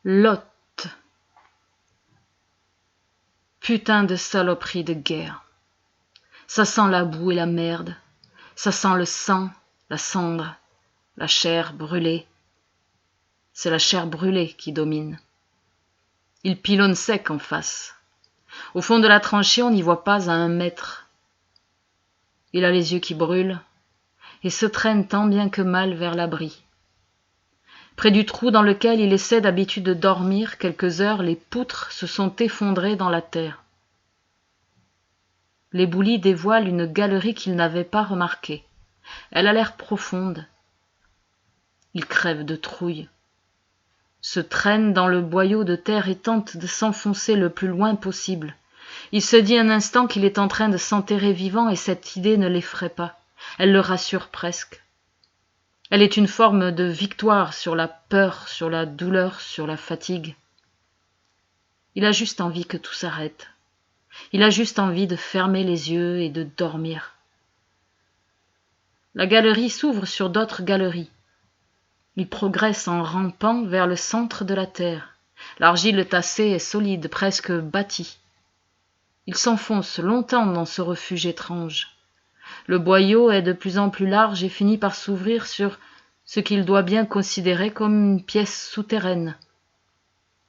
Lot. Putain de saloperie de guerre. Ça sent la boue et la merde. Ça sent le sang, la cendre, la chair brûlée. C'est la chair brûlée qui domine. Il pilonne sec en face. Au fond de la tranchée, on n'y voit pas à 1 mètre. Il a les yeux qui brûlent et se traîne tant bien que mal vers l'abri. Près du trou dans lequel il essaie d'habitude de dormir quelques heures, les poutres se sont effondrées dans la terre. L'éboulis dévoile une galerie qu'il n'avait pas remarquée. Elle a l'air profonde. Il crève de trouille, se traîne dans le boyau de terre et tente de s'enfoncer le plus loin possible. Il se dit un instant qu'il est en train de s'enterrer vivant et cette idée ne l'effraie pas. Elle le rassure presque. Elle est une forme de victoire sur la peur, sur la douleur, sur la fatigue. Il a juste envie que tout s'arrête. Il a juste envie de fermer les yeux et de dormir. La galerie s'ouvre sur d'autres galeries. Il progresse en rampant vers le centre de la terre. L'argile tassée est solide, presque bâtie. Il s'enfonce longtemps dans ce refuge étrange. Le boyau est de plus en plus large et finit par s'ouvrir sur ce qu'il doit bien considérer comme une pièce souterraine.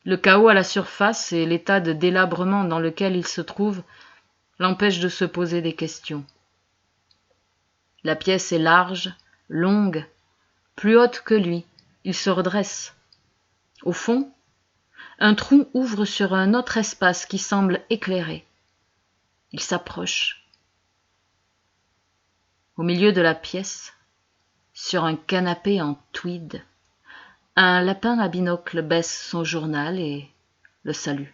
Le chaos à la surface et l'état de délabrement dans lequel il se trouve l'empêchent de se poser des questions. La pièce est large, longue, plus haute que lui. Il se redresse. Au fond, un trou ouvre sur un autre espace qui semble éclairé. Il s'approche. Au milieu de la pièce, sur un canapé en tweed, un lapin à binocle baisse son journal et le salue.